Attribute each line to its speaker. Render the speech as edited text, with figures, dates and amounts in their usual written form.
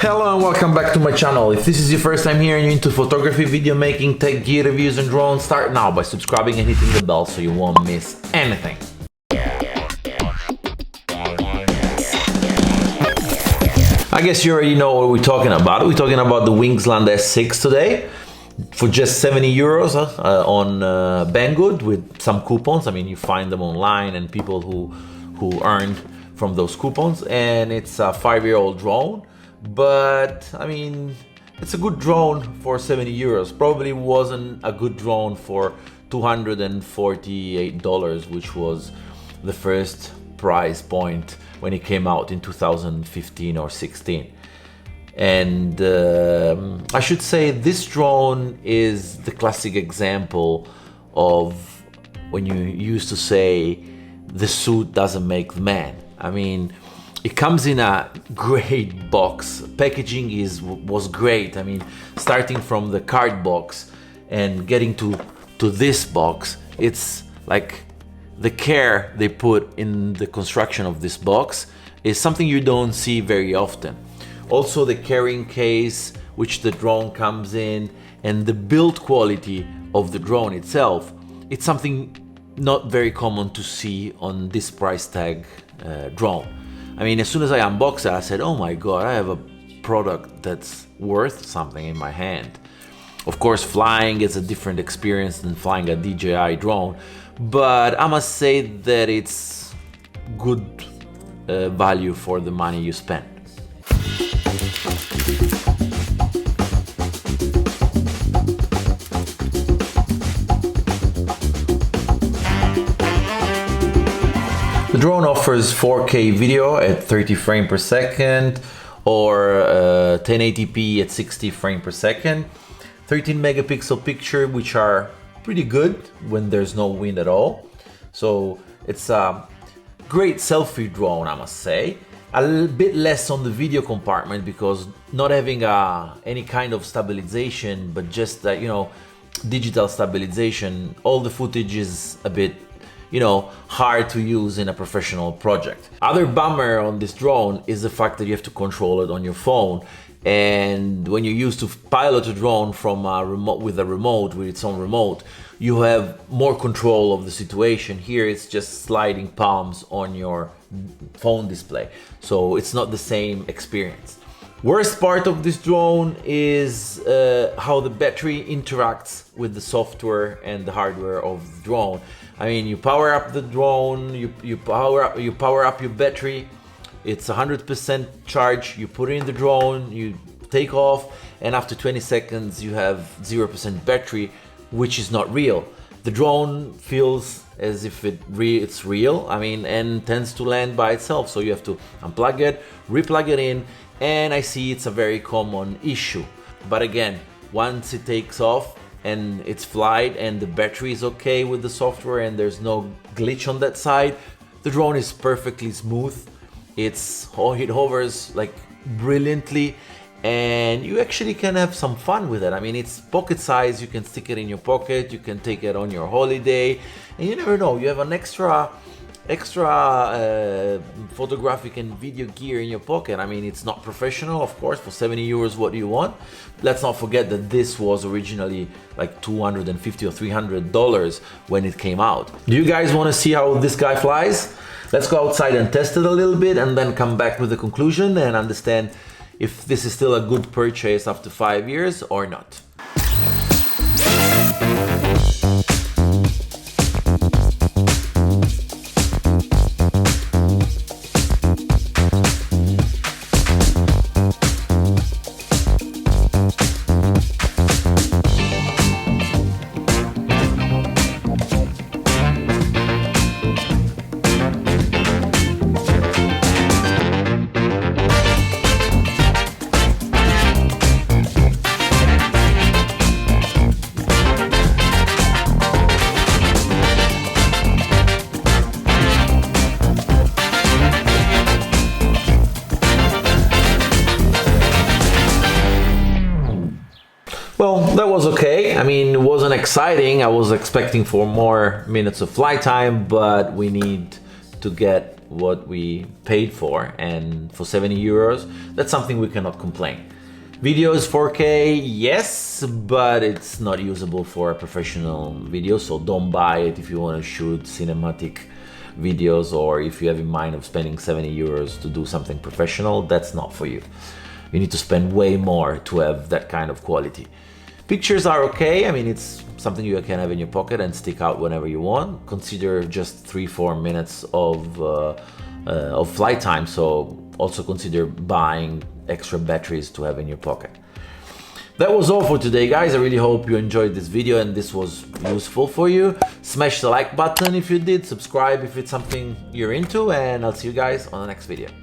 Speaker 1: Hello and welcome back to my channel. If this is your first time here and you're into photography, video making, tech gear reviews and drones, start now by subscribing and hitting the bell so you won't miss anything. I guess you already know what we're talking about. We're talking about the Wingsland S6 today for just 70 euros on Bangood with some coupons. I mean, you find them online and people who earned from those coupons, and it's a 5-year-old drone. But I mean, it's a good drone for 70 euros. Probably wasn't a good drone for $248, which was the first price point when it came out in 2015 or 16. And I should say this drone is the classic example of when you used to say the suit doesn't make the man. I mean, it comes in a great box. Packaging was great. I mean, starting from the card box and getting to this box, it's like the care they put in the construction of this box is something you don't see very often. Also the carrying case which the drone comes in, and the build quality of the drone itself, it's something not very common to see on this price tag drone. I mean, as soon as I unboxed it, I said, oh my god, I have a product that's worth something in my hand. Of course, flying is a different experience than flying a DJI drone, but I must say that it's good value for the money you spend. The drone offers 4K video at 30 frames per second or 1080p at 60 frames per second, 13 megapixel picture, which are pretty good when there's no wind at all. So it's a great selfie drone, I must say. A little bit less on the video compartment because not having any kind of stabilization, but just digital stabilization, all the footage is a bit hard to use in a professional project. Other bummer on this drone is the fact that you have to control it on your phone, and when you're used to pilot a drone from a remote with its own remote, you have more control of the situation. Here it's just sliding palms on your phone display, so it's not the same experience. Worst part of this drone is how the battery interacts with the software and the hardware of the drone. I mean, you power up the drone, you power up your battery, it's 100% charge, you put it in the drone, you take off, and after 20 seconds you have 0% battery, which is not real. The drone feels as if it's real, I mean, and tends to land by itself, so you have to unplug it, replug it in, and I see it's a very common issue. But again, once it takes off and it's flight and the battery is okay with the software and there's no glitch on that side, the drone is perfectly smooth. It hovers like brilliantly, and you actually can have some fun with it. I mean, it's pocket size, you can stick it in your pocket, you can take it on your holiday, and you never know, you have an extra photographic and video gear in your pocket. I mean, it's not professional, of course. For 70 euros, what do you want? Let's not forget that this was originally like $250 or $300 when it came out. Do you guys want to see how this guy flies? Let's go outside and test it a little bit and then come back with the conclusion and understand if this is still a good purchase after 5 years or not. Well, that was okay. I mean, it wasn't exciting. I was expecting for more minutes of flight time, but we need to get what we paid for, and for 70 euros, that's something we cannot complain. Video is 4K, yes, but it's not usable for a professional video, so don't buy it if you want to shoot cinematic videos, or if you have in mind of spending 70 euros to do something professional. That's not for you. You need to spend way more to have that kind of quality. Pictures are okay. I mean, it's something you can have in your pocket and stick out whenever you want. Consider just 3-4 minutes of flight time, so also consider buying extra batteries to have in your pocket. That was all for today, guys. I really hope you enjoyed this video and this was useful for you. Smash the like button if you did, subscribe if it's something you're into, and I'll see you guys on the next video.